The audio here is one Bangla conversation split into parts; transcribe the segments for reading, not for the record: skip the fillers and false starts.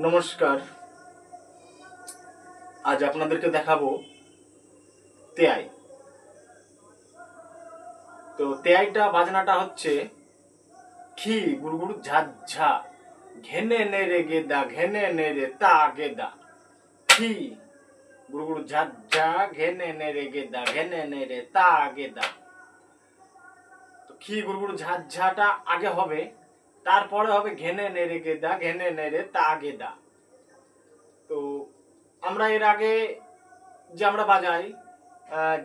নমস্কার। আজ আপনাদেরকে দেখাবো তেয়াই। তো তেয়াইটা বাজনাটা হচ্ছে খি গুড়গুড় ঝাঝা ঘেনে নেরে গেদা ঘেনে নেরে তা গেদা খি গুড়গুড় ঝাঝা ঘেনে নেরে গেদা ঘেনে নেরে তা গেদা। তো খি গুড়গুড় ঝাঝাটা আগে হবে, তারপরে হবে ঘেনে নেরে গেদা ঘেনে নেরে তা গেদা। তো আমরা এর আগে যে আমরা বাজাই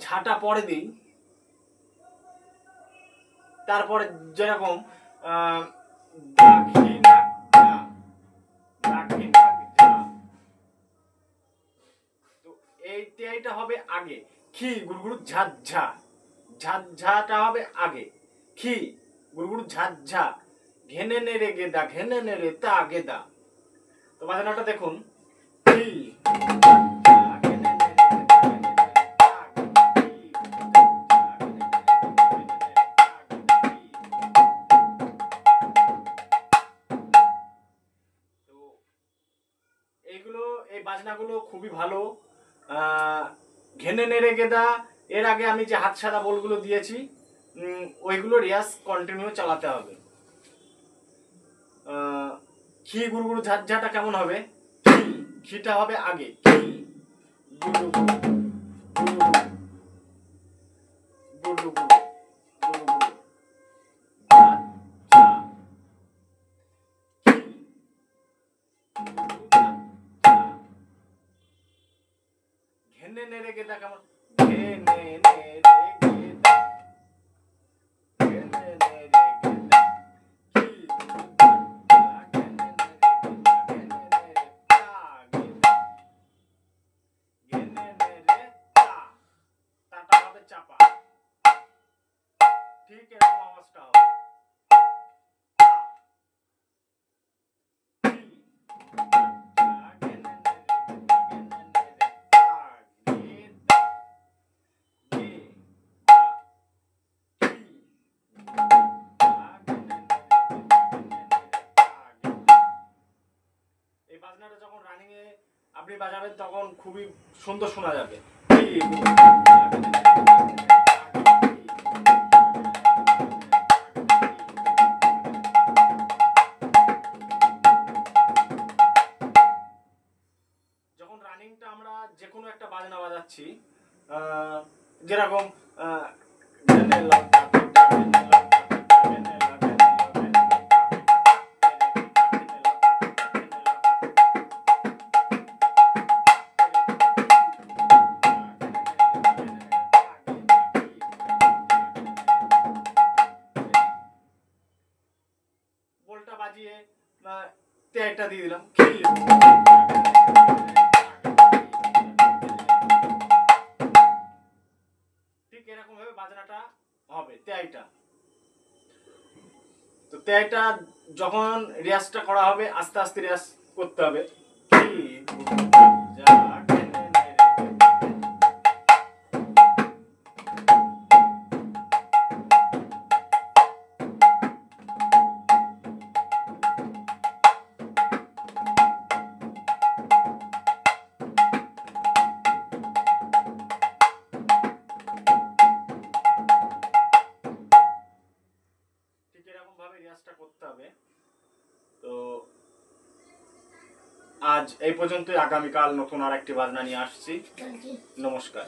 ঝাঁটা পরে দিই, তারপরে যেরকম তো এই টেয়াইটা হবে আগে, খি গুড়গুড় ঝাঝা ঝাঝাটা হবে আগে, খি গুড়গুড় ঝাঝা ঘেনে নেরে গেদা ঘেনে নেরে তা গেদা। তো বাজনাটা দেখুন, খি এই বাজনাগুলো খুবই ভালো। ঘেনে নেড়ে গেদা এর আগে আমি যে হাত সাদা বলগুলো দিয়েছি ওইগুলো রিয়াজ কন্টিনিউ চালাতে হবে। খি গুড়গুড় ঝাঝাটা কেমন হবে, খিটা হবে আগে, ঘেনে নেড়ে গেদা কেমন, ঘেনে নেড়ে গেদা ঘেনে নেড়ে গেদা খি ঘেনে নেড়ে তা গেদা ঘেনে নেড়ে তা, তাটা হবে চাপা, ঠিক এরকম আওয়াজটা হবে। এই বাজনাটা যখন রানিং এ আপনি বাজাবেন তখন খুবই সুন্দর শোনা যাবে। যখন রানিংটা আমরা যে কোনো একটা বাজনা বাজাচ্ছি, যেরকম বলটা বাজিয়ে তেয়াইটা দিয়ে দিলাম, ঠিক এরকম ভাবে বাজনাটা হবে তেয়াইটা। তো তেয়াইটা যখন রিয়াজটা করা হবে আস্তে আস্তে রিয়াজ করতে হবে। রিয়াজটা করতে হবে। তো আজ এই পর্যন্তই, আগামীকাল নতুন আরেকটি বাজনা নিয়ে আসছি। নমস্কার।